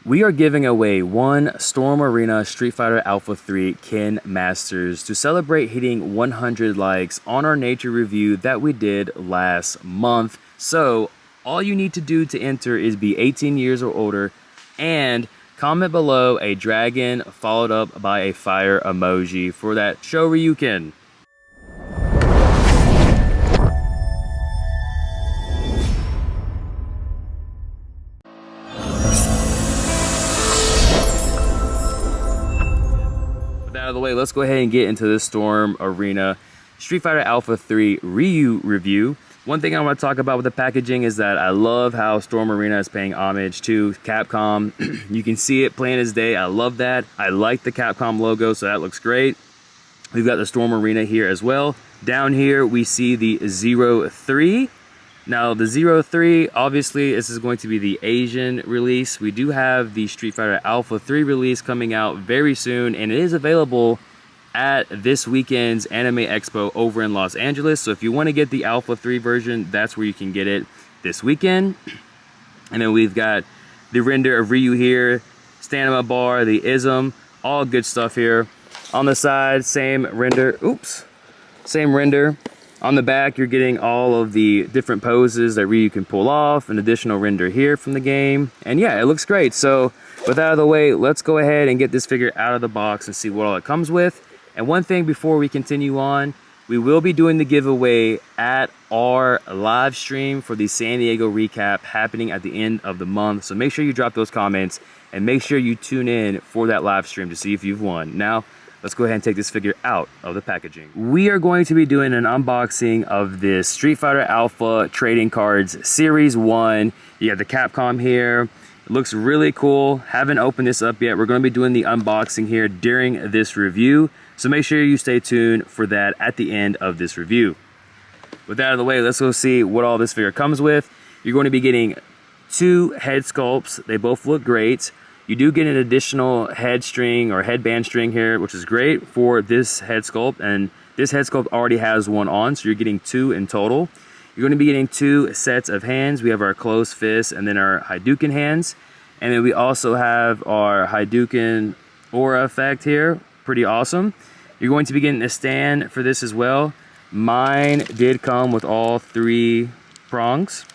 We are giving away one Storm Arena Street Fighter Alpha 3 Kin Masters to celebrate hitting 100 likes on our nature review that we did last month. So all you need to do to enter is be 18 years or older and comment below a dragon followed up by a fire emoji for that Shoryuken. Out of the way, let's go ahead and get into this Storm Arena Street Fighter Alpha 3 RYU review. One thing I want to talk about with the packaging is that I love how Storm Arena is paying homage to Capcom. You can see it plain as day. I love that. I like the Capcom logo, so that looks great. We've got the Storm Arena here as well. Down here we see the 03. Now the 03, obviously this is going to be the Asian release. We do have the Street Fighter Alpha 3 release coming out very soon, and it is available at this weekend's Anime Expo over in Los Angeles. So if you want to get the Alpha 3 version, that's where you can get it this weekend. And then we've got the render of Ryu here, stamina bar, the ism, all good stuff here. On the side, same render, same render. On the back, you're getting all of the different poses that Ryu can pull off, an additional render here from the game. And yeah, it looks great. So with that out of the way, let's go ahead and get this figure out of the box and see what all it comes with. And one thing before we continue on, we will be doing the giveaway at our live stream for the San Diego recap happening at the end of the month. So make sure you drop those comments and make sure you tune in for that live stream to see if you've won. Now, let's go ahead and take this figure out of the packaging. We are going to be doing an unboxing of this Street Fighter Alpha Trading Cards Series 1. You have the Capcom here. It looks really cool. Haven't opened this up yet. We're going to be doing the unboxing here during this review. So make sure you stay tuned for that at the end of this review. With that out of the way, let's go see what all this figure comes with. You're going to be getting 2 head sculpts. They both look great. You do get an additional head string or headband string here, which is great for this head sculpt. And this head sculpt already has one on, so you're getting 2 in total. You're going to be getting 2 sets of hands. We have our closed fist and then our Hadouken hands. And then we also have our Hadouken aura effect here. Pretty awesome. You're going to be getting a stand for this as well. Mine did come with all 3 prongs.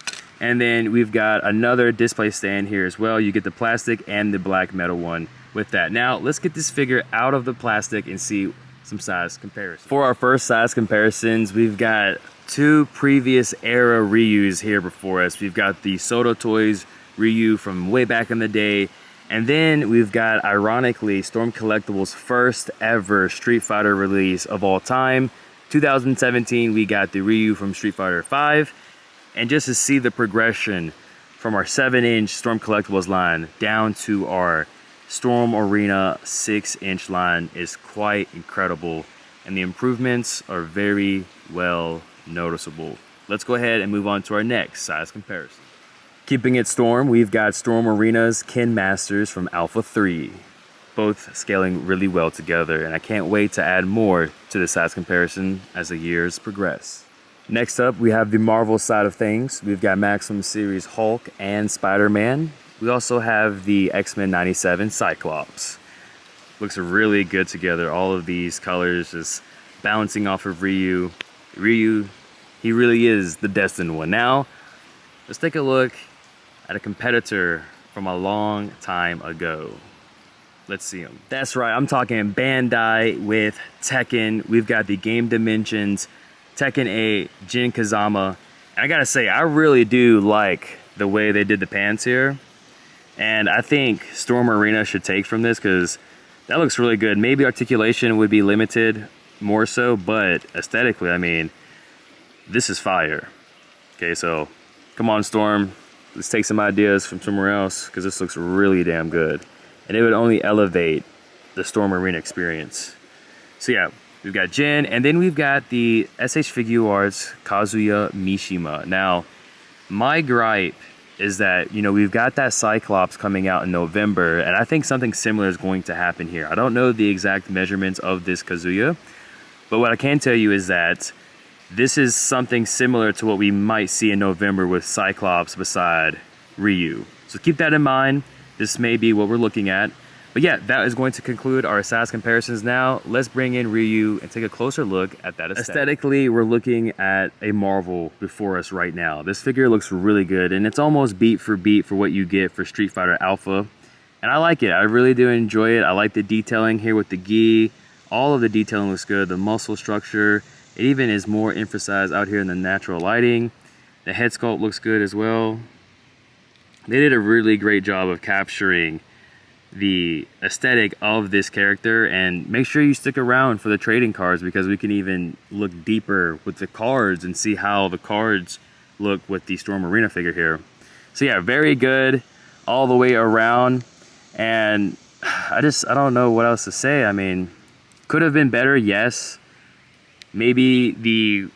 And then we've got another display stand here as well. You get the plastic and the black metal one with that. Now, let's get this figure out of the plastic and see some size comparisons. For our first size comparisons, we've got 2 previous era Ryus here before us. We've got the Soto Toys Ryu from way back in the day. And then we've got, ironically, Storm Collectibles' first ever Street Fighter release of all time. 2017, we got the Ryu from Street Fighter 5. And just to see the progression from our 7-inch Storm Collectibles line down to our Storm Arena 6-inch line is quite incredible. And the improvements are very well noticeable. Let's go ahead and move on to our next size comparison. Keeping it Storm, we've got Storm Arena's Kin Masters from Alpha 3. Both scaling really well together, and I can't wait to add more to the size comparison as the years progress. Next up, we have the Marvel side of things. We've got Maximum Series Hulk and Spider-Man. We also have the X-Men 97 Cyclops. Looks really good together. All of these colors just bouncing off of Ryu. Ryu, he really is the destined one. Now, let's take a look at a competitor from a long time ago. Let's see him. That's right, I'm talking Bandai with Tekken. We've got the Game Dimensions Tekken 8 Jin Kazama. And I gotta say, I really do like the way they did the pants here. And I think Storm Arena should take from this because that looks really good. Maybe articulation would be limited more so, but aesthetically, I mean, this is fire. Okay, so come on, Storm. Let's take some ideas from somewhere else because this looks really damn good. And it would only elevate the Storm Arena experience. So yeah, we've got Jin, and then we've got the SH Figuarts Kazuya Mishima. Now, my gripe is that, you know, we've got that Cyclops coming out in November, and I think something similar is going to happen here. I don't know the exact measurements of this Kazuya, but what I can tell you is that this is something similar to what we might see in November with Cyclops beside Ryu. So keep that in mind. this may be what we're looking at. But yeah, that is going to conclude our SAS comparisons. Now, let's bring in Ryu and take a closer look at that aesthetic. Aesthetically, we're looking at a marvel before us right now. This figure looks really good, and it's almost beat for what you get for Street Fighter Alpha. And I like it. I really do enjoy it. I like the detailing here with the gi. All of the detailing looks good. The muscle structure, it even is more emphasized out here in the natural lighting. The head sculpt looks good as well. They did a really great job of capturing the aesthetic of this character, and make sure you stick around for the trading cards, because we can even look deeper with the cards and see how the cards look with the Storm Arena figure here. So yeah, very good all the way around, and I don't know what else to say. I mean, could have been better, yes. Maybe the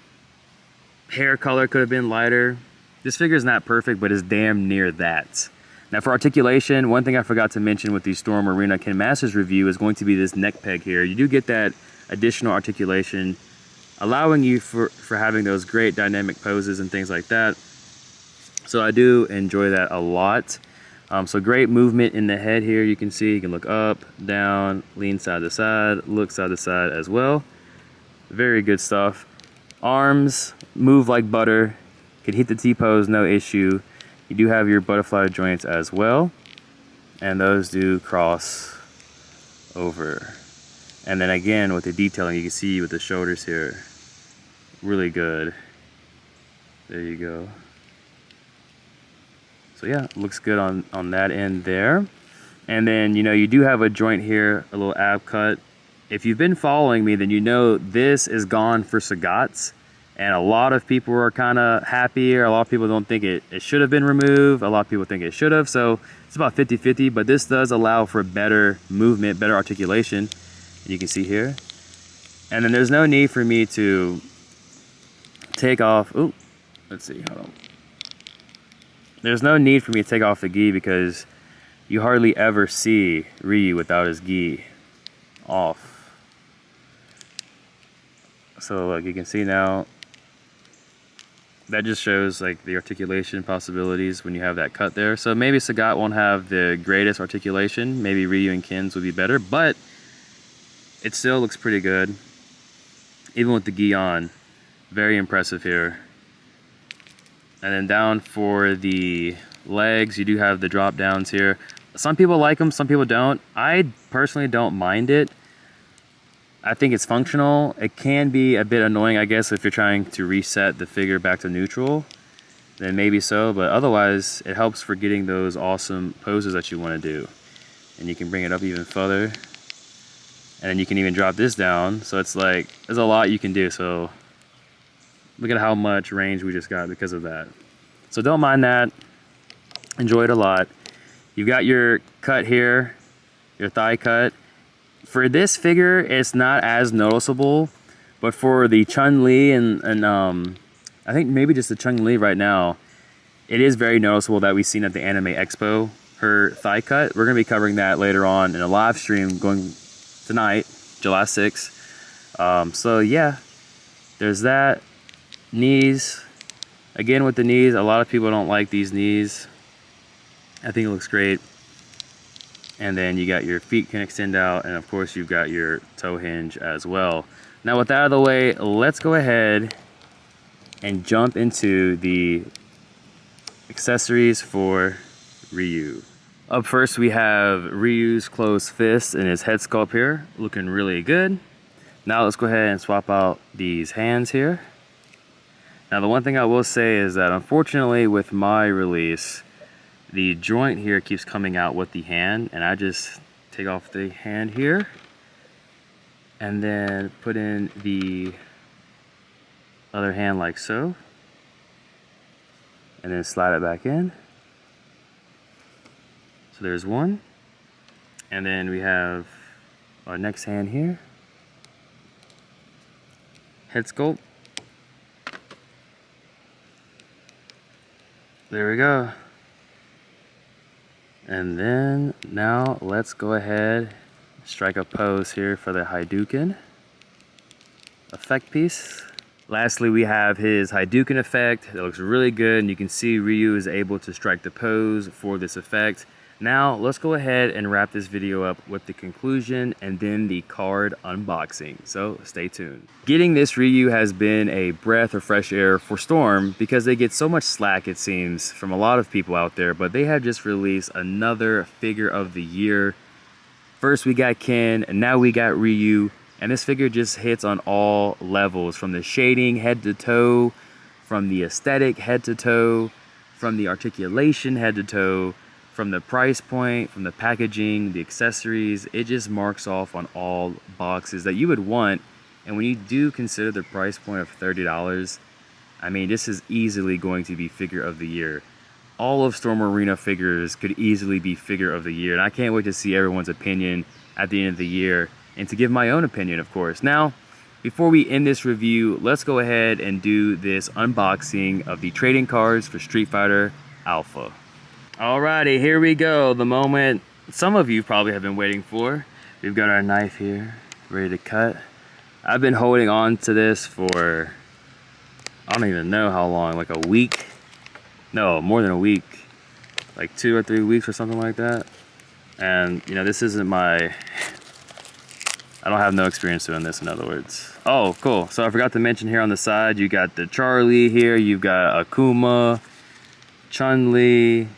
hair color could have been lighter. This figure is not perfect, but it's damn near that. Now for articulation, one thing I forgot to mention with the Storm Arena Ken Masters review is going to be this neck peg here. You do get that additional articulation, allowing you for having those great dynamic poses and things like that. So I do enjoy that a lot. So great movement in the head here. You can see, you can look up, down, lean side to side, look side to side as well. Very good stuff. Arms move like butter. Can hit the T-pose, no issue. You do have your butterfly joints as well, and those do cross over. And then again, with the detailing, you can see with the shoulders here, really good. There you go. So yeah, looks good on that end there. And then, you know, you do have a joint here, a little ab cut. If you've been following me, then you know this is gone for sagats. And a lot of people are kind of happy, or a lot of people don't think it should have been removed. A lot of people think it should have. So it's about 50-50, but this does allow for better movement, better articulation. And you can see here. And then there's no need for me to take off. Ooh, let's see, hold on. There's no need for me to take off the gi, because you hardly ever see Ryu without his gi off. So look, you can see now, that just shows like the articulation possibilities when you have that cut there. So maybe Sagat won't have the greatest articulation. Maybe Ryu and Ken's would be better, but it still looks pretty good. Even with the gi on, very impressive here. And then down for the legs, you do have the drop downs here. Some people like them, some people don't. I personally don't mind it. I think it's functional. It can be a bit annoying, I guess, if you're trying to reset the figure back to neutral, then maybe so, but otherwise it helps for getting those awesome poses that you want to do. And you can bring it up even further, and then you can even drop this down. So it's like, there's a lot you can do. So look at how much range we just got because of that. So don't mind that. Enjoy it a lot. You've got your cut here, your thigh cut. For this figure, it's not as noticeable, but for the Chun-Li and I think maybe just the Chun-Li right now, it is very noticeable that we've seen at the Anime Expo, her thigh cut. We're going to be covering that later on in a live stream going tonight, July 6th. So yeah, there's that. Knees. Again, with the knees, a lot of people don't like these knees. I think it looks great. And then you got your feet can extend out, and of course you've got your toe hinge as well. Now with that out of the way, let's go ahead and jump into the accessories for Ryu. Up first we have Ryu's closed fist and his head sculpt here, looking really good. Now let's go ahead and swap out these hands here. Now the one thing I will say is that unfortunately with my release, the joint here keeps coming out with the hand, and I just take off the hand here and then put in the other hand like so, and then slide it back in. So there's one, and then we have our next hand here, head sculpt. There we go. And then now let's go ahead, strike a pose here for the Hadouken effect piece. Lastly, we have his Hadouken effect. That looks really good, and you can see Ryu is able to strike the pose for this effect. Now, let's go ahead and wrap this video up with the conclusion and then the card unboxing, so stay tuned. Getting this RYU has been a breath of fresh air for Storm because they get so much slack, it seems, from a lot of people out there, but they have just released another figure of the year. First we got Ken, and now we got RYU, and this figure just hits on all levels, from the shading head to toe, from the aesthetic head to toe, from the articulation head to toe, from the price point, from the packaging, the accessories. It just marks off on all boxes that you would want. And when you do consider the price point of $30, I mean, this is easily going to be figure of the year. All of Storm Arena figures could easily be figure of the year, and I can't wait to see everyone's opinion at the end of the year and to give my own opinion, of course. Now, before we end this review, let's go ahead and do this unboxing of the trading cards for Street Fighter Alpha. Alrighty, here we go. The moment some of you probably have been waiting for. We've got our knife here, ready to cut. I've been holding on to this for, I don't even know how long, like a week? No, more than a week. Like 2 or 3 weeks or something like that. And, you know, this isn't my, I don't have no experience doing this, in other words. Oh, cool. So I forgot to mention here on the side, you got the Charlie here, you've got Akuma, Chun-Li,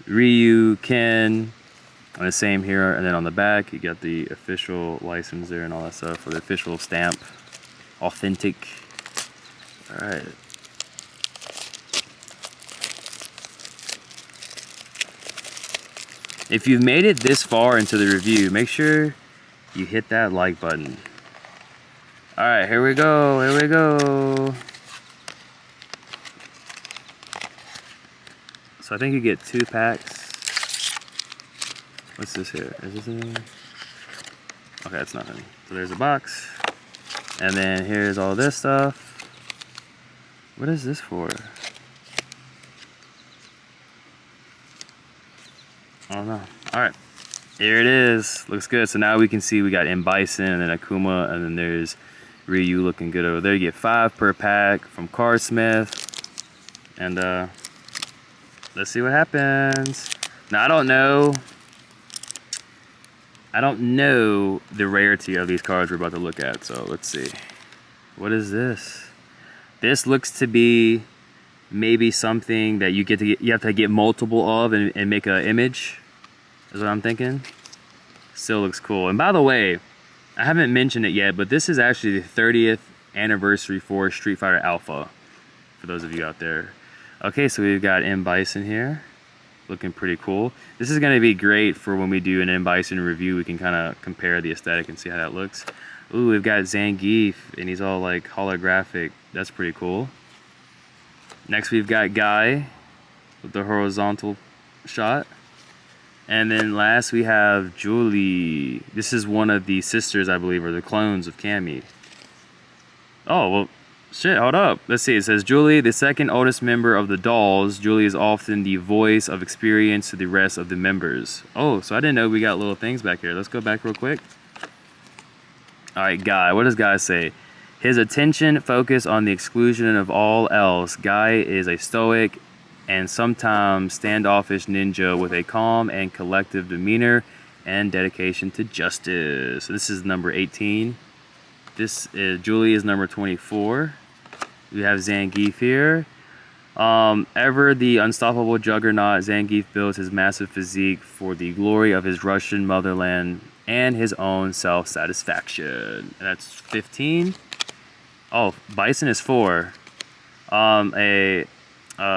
RYU, Ken, and the same here, and then on the back you got the official license there and all that stuff, for the official stamp, authentic. All right. If you've made it this far into the review, make sure you hit that like button. All right, here we go, here we go. So I think you get 2 packs. What's this here? Is this anything? Okay, it's nothing. So there's a box. And then here's all this stuff. What is this for? I don't know. Alright. Here it is. Looks good. So now we can see we got M.A.R.S and then Akuma, and then there's RYU looking good over there. You get 5 per pack from Carsmith. And let's see what happens. Now I don't know the rarity of these cards we're about to look at, so let's see. What is this? This looks to be maybe something that you have to get multiple of and make an image, is what I'm thinking. Still looks cool. And by the way, I haven't mentioned it yet, but this is actually the 30th anniversary for Street Fighter Alpha, for those of you out there. Okay, so we've got M.A.R.S in here, looking pretty cool. This is gonna be great for when we do an M.A.R.S review. We can kind of compare the aesthetic and see how that looks. Ooh, we've got Zangief, and he's all like holographic. That's pretty cool. Next we've got Guy with the horizontal shot. And then last we have Julie. This is one of the sisters, I believe, or the clones of Cammy. Oh, well, shit, hold up. Let's see, it says Julie, the second oldest member of the dolls. Julie is often the voice of experience to the rest of the members. Oh, so I didn't know we got little things back here. Let's go back real quick. All right, Guy, what does Guy say? His attention focus on the exclusion of all else. Guy is a stoic and sometimes standoffish ninja with a calm and collective demeanor and dedication to justice. So this is number 18. This is Julie is number 24. We have Zangief here. Ever the unstoppable juggernaut, Zangief builds his massive physique for the glory of his Russian motherland and his own self-satisfaction. And that's 15. Oh, Bison is 4.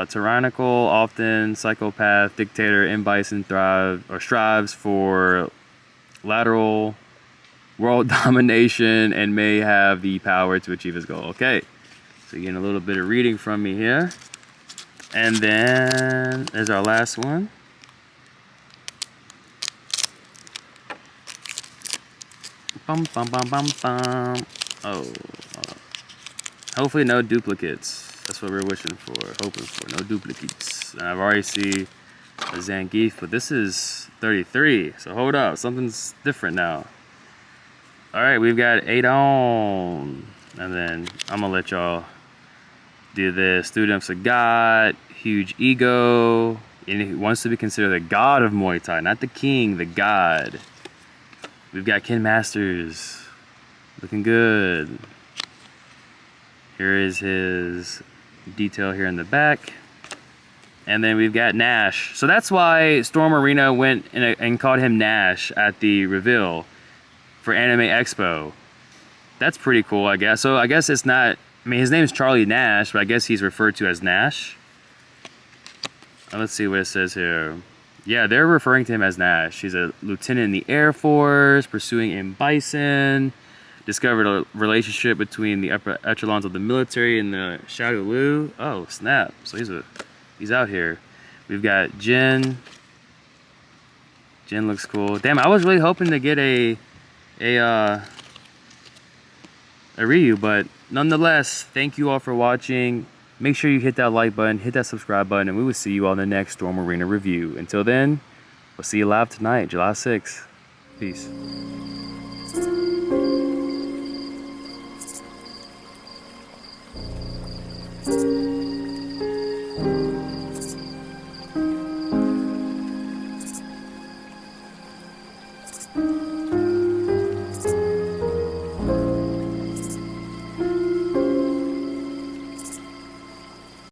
Tyrannical, often psychopath dictator M. Bison strives for lateral world domination and may have the power to achieve his goal. Okay, so you're getting a little bit of reading from me here. And then there's our last one. Bum, bum, bum, bum, bum. Oh, hopefully no duplicates. That's what we're wishing for, hoping for, no duplicates. And I've already seen a Zangief, but this is 33, so hold up, something's different now. All right, we've got 8 on, and then I'm gonna let y'all do this. Student of Sagat, huge ego. and he wants to be considered the god of Muay Thai, not the king, the god. We've got Ken Masters, looking good. Here is his detail here in the back. And then we've got Nash. So that's why Storm Arena went and called him Nash at the reveal for Anime Expo. That's pretty cool, I guess. So I guess it's not, I mean, his name is Charlie Nash, but I guess he's referred to as Nash. Let's see what it says here. Yeah, they're referring to him as Nash. He's a lieutenant in the Air Force, pursuing M. Bison. Discovered a relationship between the upper echelons of the military and the Shadow Lu. Oh, snap. So he's out here. We've got Jin. Jin looks cool. Damn, I was really hoping to get a Ryu, but nonetheless, thank you all for watching. Make sure you hit that like button, hit that subscribe button, and we will see you on the next Storm Arena review. Until then, we'll see you live tonight, July 6th. Peace.